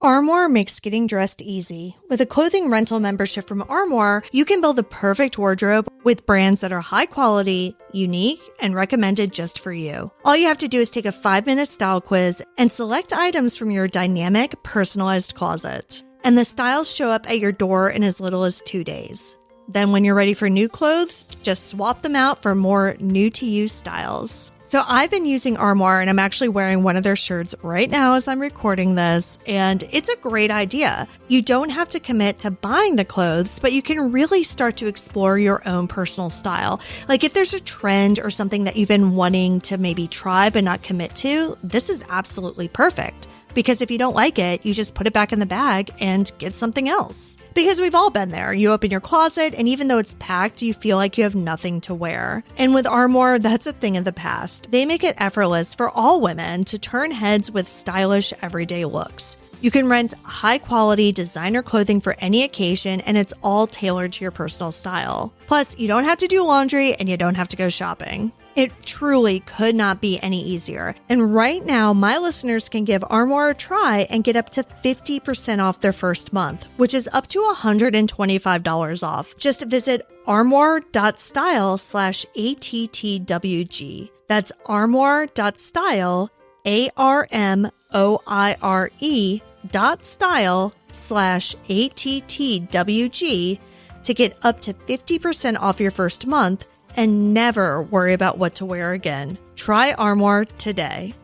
Armoire makes getting dressed easy. With a clothing rental membership from Armoire, you can build the perfect wardrobe with brands that are high quality, unique, and recommended just for you. All you have to do is take a 5-minute style quiz and select items from your dynamic, personalized closet. And the styles show up at your door in as little as 2 days. Then when you're ready for new clothes, just swap them out for more new-to-you styles. So I've been using Armoire, and I'm actually wearing one of their shirts right now as I'm recording this, and it's a great idea. You don't have to commit to buying the clothes, but you can really start to explore your own personal style. Like if there's a trend or something that you've been wanting to maybe try but not commit to, this is absolutely perfect. Because if you don't like it, you just put it back in the bag and get something else. Because we've all been there. You open your closet, and even though it's packed, you feel like you have nothing to wear. And with Armoire, that's a thing of the past. They make it effortless for all women to turn heads with stylish, everyday looks. You can rent high-quality designer clothing for any occasion, and it's all tailored to your personal style. Plus, you don't have to do laundry, and you don't have to go shopping. It truly could not be any easier. And right now, my listeners can give Armoire a try and get up to 50% off their first month, which is up to $125 off. Just visit armoire.style/ATTWG. That's armoire.style, ARMOIRE.style/ATTWG to get up to 50% off your first month and never worry about what to wear again. Try Armoire today.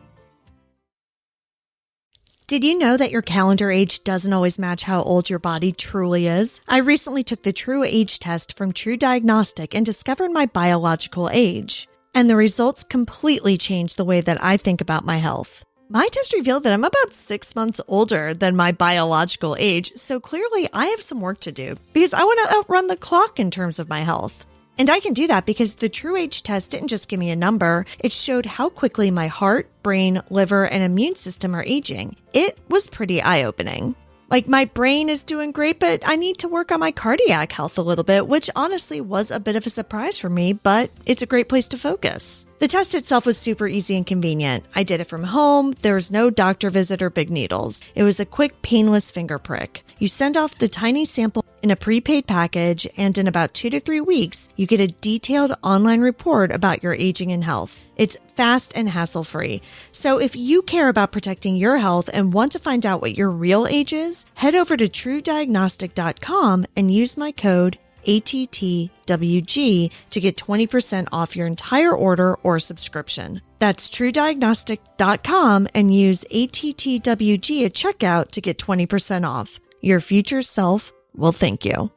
Did you know that your calendar age doesn't always match how old your body truly is? I recently took the True Age test from True Diagnostic and discovered my biological age. And the results completely changed the way that I think about my health. My test revealed that I'm about 6 months older than my biological age, so clearly I have some work to do because I want to outrun the clock in terms of my health. And I can do that because the True Age test didn't just give me a number, it showed how quickly my heart, brain, liver, and immune system are aging. It was pretty eye-opening. Like, my brain is doing great, but I need to work on my cardiac health a little bit, which honestly was a bit of a surprise for me, but it's a great place to focus. The test itself was super easy and convenient. I did it from home. There was no doctor visit or big needles. It was a quick, painless finger prick. You send off the tiny sample in a prepaid package, and in about 2 to 3 weeks, you get a detailed online report about your aging and health. It's fast and hassle-free. So if you care about protecting your health and want to find out what your real age is, head over to truediagnostic.com and use my code ATTWG to get 20% off your entire order or subscription. That's truediagnostic.com and use ATTWG at checkout to get 20% off. Your future self will thank you.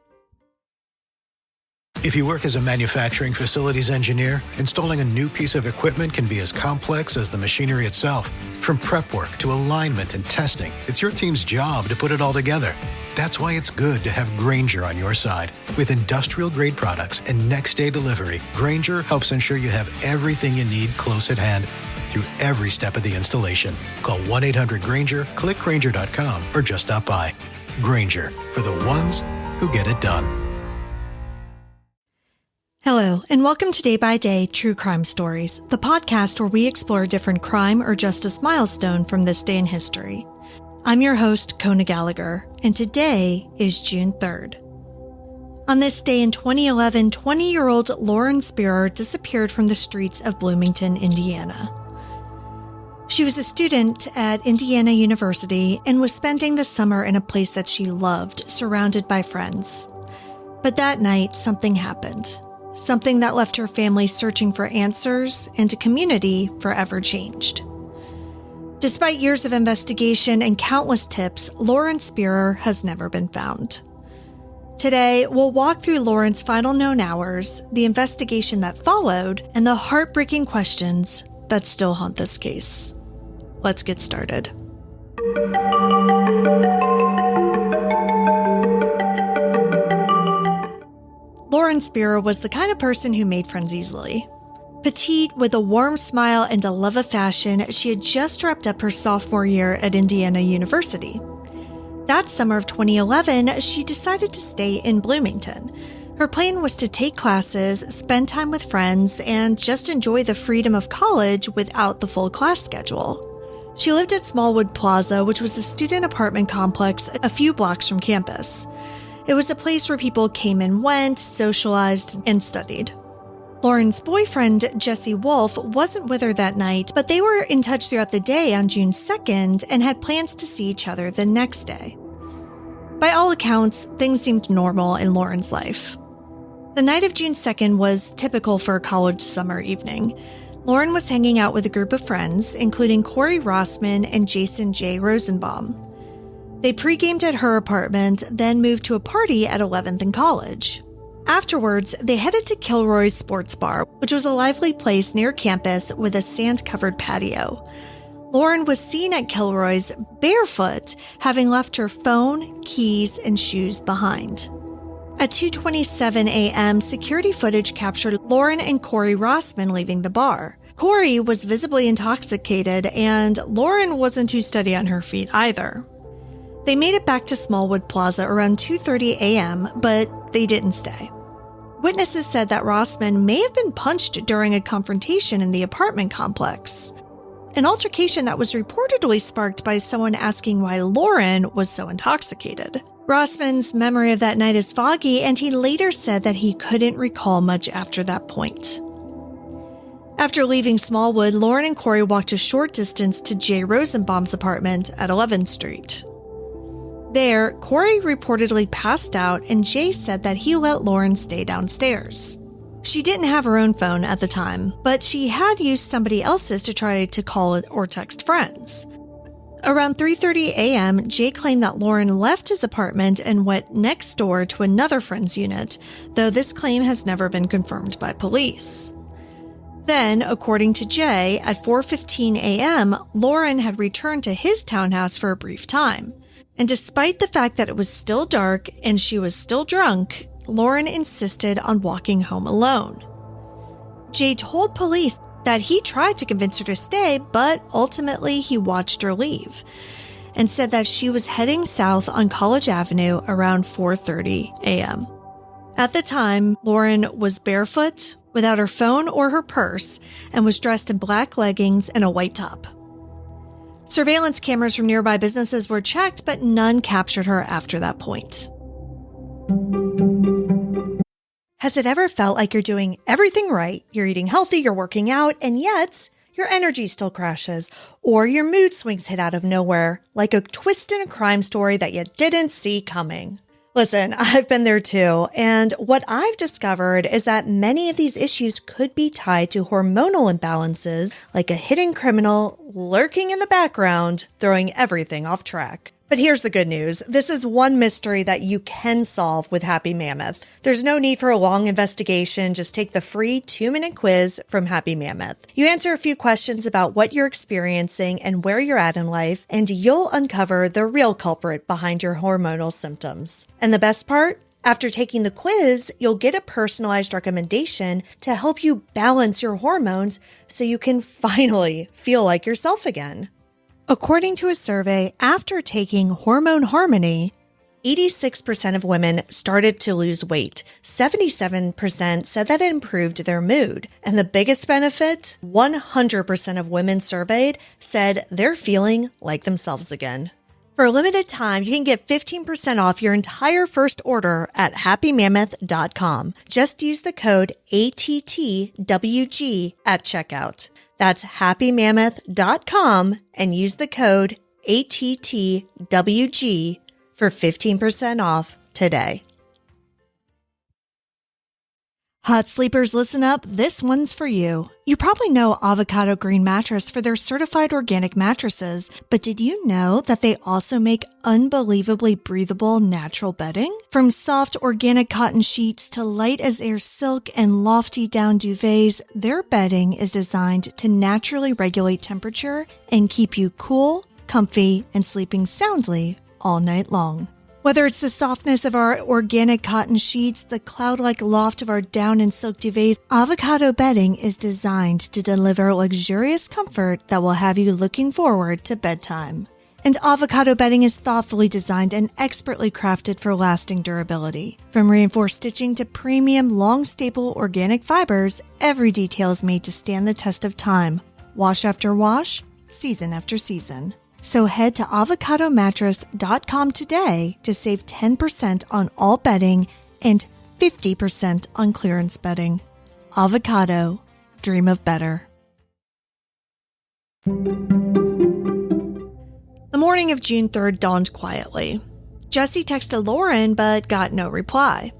If you work as a manufacturing facilities engineer, installing a new piece of equipment can be as complex as the machinery itself. From prep work to alignment and testing, it's your team's job to put it all together. That's why it's good to have Grainger on your side. With industrial-grade products and next-day delivery, Grainger helps ensure you have everything you need close at hand through every step of the installation. Call 1-800-GRAINGER, click Grainger.com, or just stop by. Grainger, for the ones who get it done. Hello, and welcome to Day by Day True Crime Stories, the podcast where we explore a different crime or justice milestone from this day in history. I'm your host, Kona Gallagher, and today is June 3rd. On this day in 2011, 20-year-old Lauren Spierer disappeared from the streets of Bloomington, Indiana. She was a student at Indiana University and was spending the summer in a place that she loved, surrounded by friends. But that night, something happened. Something that left her family searching for answers and a community forever changed. Despite years of investigation and countless tips, Lauren Spierer has never been found. Today, we'll walk through Lauren's final known hours, the investigation that followed, and the heartbreaking questions that still haunt this case. Let's get started. Lauren Spierer was the kind of person who made friends easily. Petite, with a warm smile and a love of fashion, she had just wrapped up her sophomore year at Indiana University. That summer of 2011, she decided to stay in Bloomington. Her plan was to take classes, spend time with friends, and just enjoy the freedom of college without the full class schedule. She lived at Smallwood Plaza, which was a student apartment complex a few blocks from campus. It was a place where people came and went, socialized, and studied. Lauren's boyfriend, Jesse Wolf, wasn't with her that night, but they were in touch throughout the day on June 2nd and had plans to see each other the next day. By all accounts, things seemed normal in Lauren's life. The night of June 2nd was typical for a college summer evening. Lauren was hanging out with a group of friends, including Corey Rossman and Jason J. Rosenbaum. They pre-gamed at her apartment, then moved to a party at 11th and College. Afterwards, they headed to Kilroy's Sports Bar, which was a lively place near campus with a sand-covered patio. Lauren was seen at Kilroy's barefoot, having left her phone, keys, and shoes behind. At 2:27 a.m., security footage captured Lauren and Corey Rossman leaving the bar. Corey was visibly intoxicated, and Lauren wasn't too steady on her feet either. They made it back to Smallwood Plaza around 2:30 a.m., but they didn't stay. Witnesses said that Rossman may have been punched during a confrontation in the apartment complex, an altercation that was reportedly sparked by someone asking why Lauren was so intoxicated. Rossman's memory of that night is foggy, and he later said that he couldn't recall much after that point. After leaving Smallwood, Lauren and Corey walked a short distance to Jay Rosenbaum's apartment at 11th Street. There, Corey reportedly passed out, and Jay said that he let Lauren stay downstairs. She didn't have her own phone at the time, but she had used somebody else's to try to call or text friends. Around 3:30 a.m., Jay claimed that Lauren left his apartment and went next door to another friend's unit, though this claim has never been confirmed by police. Then, according to Jay, at 4:15 a.m., Lauren had returned to his townhouse for a brief time. And despite the fact that it was still dark and she was still drunk, Lauren insisted on walking home alone. Jay told police that he tried to convince her to stay, but ultimately he watched her leave and said that she was heading south on College Avenue around 4:30 a.m. At the time, Lauren was barefoot, without her phone or her purse, and was dressed in black leggings and a white top. Surveillance cameras from nearby businesses were checked, but none captured her after that point. Has it ever felt like you're doing everything right, you're eating healthy, you're working out, and yet your energy still crashes, or your mood swings hit out of nowhere, like a twist in a crime story that you didn't see coming? Listen, I've been there too, and what I've discovered is that many of these issues could be tied to hormonal imbalances, like a hidden criminal lurking in the background, throwing everything off track. But here's the good news. This is one mystery that you can solve with Happy Mammoth. There's no need for a long investigation. Just take the free 2-minute quiz from Happy Mammoth. You answer a few questions about what you're experiencing and where you're at in life, and you'll uncover the real culprit behind your hormonal symptoms. And the best part? After taking the quiz, you'll get a personalized recommendation to help you balance your hormones so you can finally feel like yourself again. According to a survey, after taking Hormone Harmony, 86% of women started to lose weight. 77% said that it improved their mood. And the biggest benefit, 100% of women surveyed said they're feeling like themselves again. For a limited time, you can get 15% off your entire first order at happymammoth.com. Just use the code ATTWG at checkout. That's happymammoth.com and use the code ATTWG for 15% off today. Hot sleepers, listen up. This one's for you. You probably know Avocado Green Mattress for their certified organic mattresses, but did you know that they also make unbelievably breathable natural bedding? From soft organic cotton sheets to light as air silk and lofty down duvets, their bedding is designed to naturally regulate temperature and keep you cool, comfy, and sleeping soundly all night long. Whether it's the softness of our organic cotton sheets, the cloud-like loft of our down and silk duvets, Avocado bedding is designed to deliver luxurious comfort that will have you looking forward to bedtime. And Avocado bedding is thoughtfully designed and expertly crafted for lasting durability. From reinforced stitching to premium, long-staple organic fibers, every detail is made to stand the test of time. Wash after wash, season after season. So head to avocadomattress.com today to save 10% on all bedding and 50% on clearance bedding. Avocado, dream of better. The morning of June 3rd dawned quietly. Jesse texted Lauren but got no reply.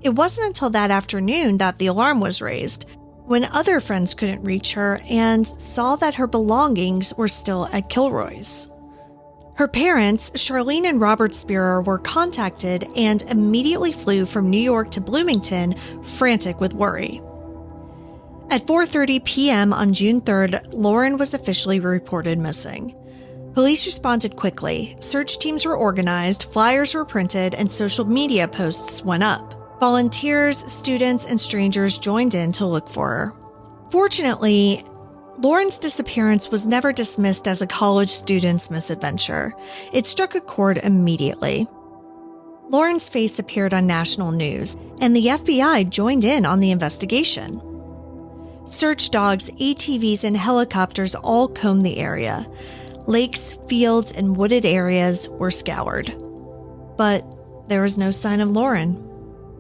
It wasn't until that afternoon that the alarm was raised, when other friends couldn't reach her and saw that her belongings were still at Kilroy's. Her parents, Charlene and Robert Spierer, were contacted and immediately flew from New York to Bloomington, frantic with worry. At 4:30 p.m. on June 3rd, Lauren was officially reported missing. Police responded quickly, search teams were organized, flyers were printed, and social media posts went up. Volunteers, students, and strangers joined in to look for her. Fortunately, Lauren's disappearance was never dismissed as a college student's misadventure. It struck a chord immediately. Lauren's face appeared on national news, and the FBI joined in on the investigation. Search dogs, ATVs, and helicopters all combed the area. Lakes, fields, and wooded areas were scoured. But there was no sign of Lauren.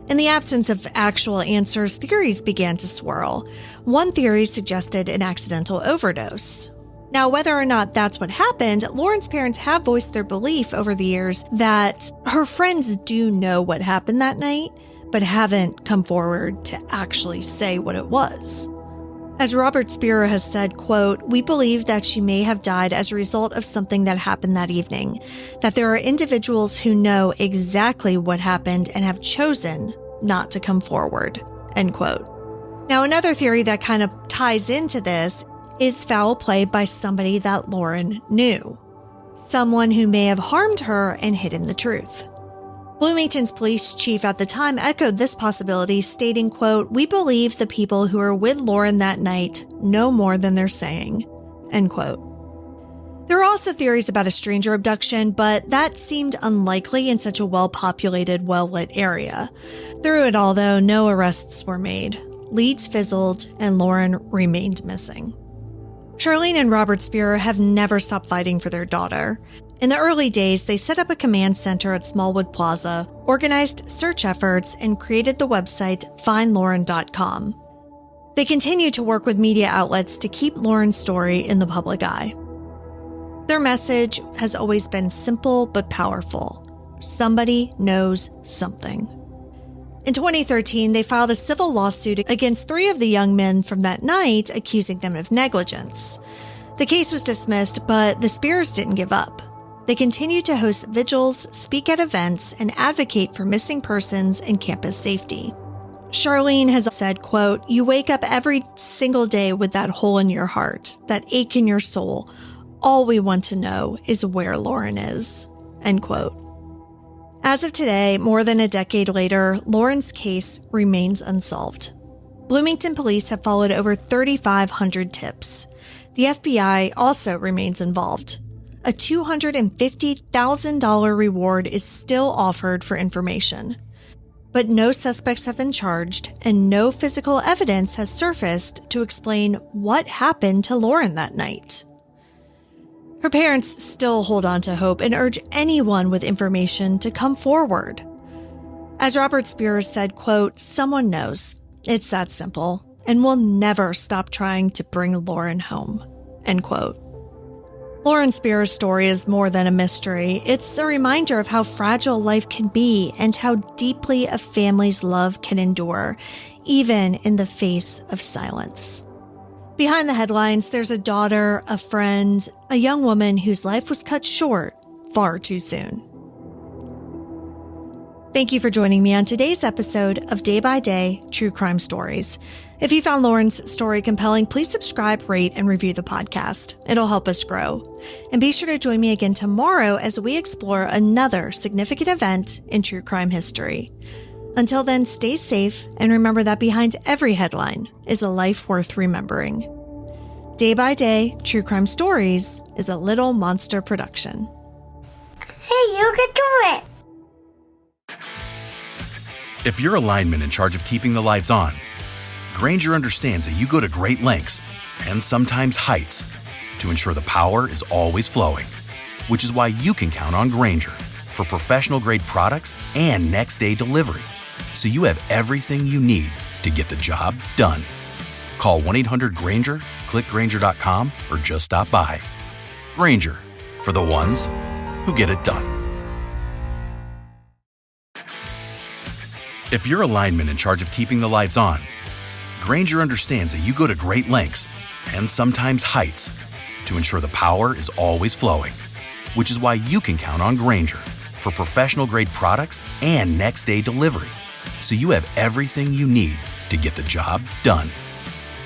In the absence of actual answers, theories began to swirl. One theory suggested an accidental overdose. Now, whether or not that's what happened, Lauren's parents have voiced their belief over the years that her friends do know what happened that night, but haven't come forward to actually say what it was. As Robert Spierer has said, quote, "We believe that she may have died as a result of something that happened that evening, that there are individuals who know exactly what happened and have chosen not to come forward," end quote. Now, another theory that kind of ties into this is foul play by somebody that Lauren knew. Someone who may have harmed her and hidden the truth. Bloomington's police chief at the time echoed this possibility, stating, quote, "We believe the people who were with Lauren that night know more than they're saying," end quote. There are also theories about a stranger abduction, but that seemed unlikely in such a well-populated, well-lit area. Through it all, though, no arrests were made. Leads fizzled, and Lauren remained missing. Charlene and Robert Spierer have never stopped fighting for their daughter. In the early days, they set up a command center at Smallwood Plaza, organized search efforts, and created the website findlauren.com. They continue to work with media outlets to keep Lauren's story in the public eye. Their message has always been simple but powerful. Somebody knows something. In 2013, they filed a civil lawsuit against 3 of the young men from that night, accusing them of negligence. The case was dismissed, but the Spieers didn't give up. They continue to host vigils, speak at events, and advocate for missing persons and campus safety. Charlene has said, quote, "You wake up every single day with that hole in your heart, that ache in your soul. All we want to know is where Lauren is," end quote. As of today, more than a decade later, Lauren's case remains unsolved. Bloomington police have followed over 3,500 tips. The FBI also remains involved. A $250,000 reward is still offered for information. But no suspects have been charged, and no physical evidence has surfaced to explain what happened to Lauren that night. Her parents still hold on to hope and urge anyone with information to come forward. As Robert Spierer said, quote, "Someone knows. It's that simple, and we'll never stop trying to bring Lauren home," end quote. Lauren Spierer's story is more than a mystery. It's a reminder of how fragile life can be and how deeply a family's love can endure, even in the face of silence. Behind the headlines, there's a daughter, a friend, a young woman whose life was cut short far too soon. Thank you for joining me on today's episode of Day by Day True Crime Stories. If you found Lauren's story compelling, please subscribe, rate, and review the podcast. It'll help us grow. And be sure to join me again tomorrow as we explore another significant event in true crime history. Until then, stay safe and remember that behind every headline is a life worth remembering. Day by Day True Crime Stories is a Little Monster production. Hey, you can do it! If you're a lineman in charge of keeping the lights on, Grainger understands that you go to great lengths and sometimes heights to ensure the power is always flowing, which is why you can count on Grainger for professional-grade products and next-day delivery, so you have everything you need to get the job done. Call 1-800-GRAINGER, click Grainger.com, or just stop by. Grainger, for the ones who get it done. If you're a lineman in charge of keeping the lights on, Grainger understands that you go to great lengths, and sometimes heights, to ensure the power is always flowing, which is why you can count on Grainger for professional-grade products and next-day delivery, so you have everything you need to get the job done.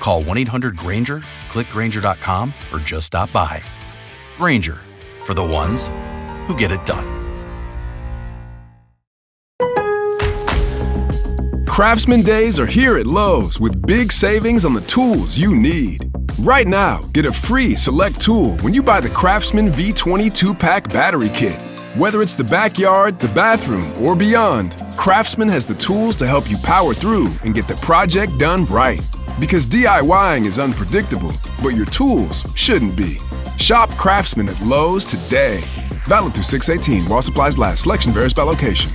Call 1-800-GRAINGER, click Grainger.com, or just stop by. Grainger, for the ones who get it done. Craftsman Days are here at Lowe's with big savings on the tools you need. Right now, get a free select tool when you buy the Craftsman V20 2-pack battery kit. Whether it's the backyard, the bathroom, or beyond, Craftsman has the tools to help you power through and get the project done right. Because DIYing is unpredictable, but your tools shouldn't be. Shop Craftsman at Lowe's today. Valid through 6/18 while supplies last. Selection varies by location.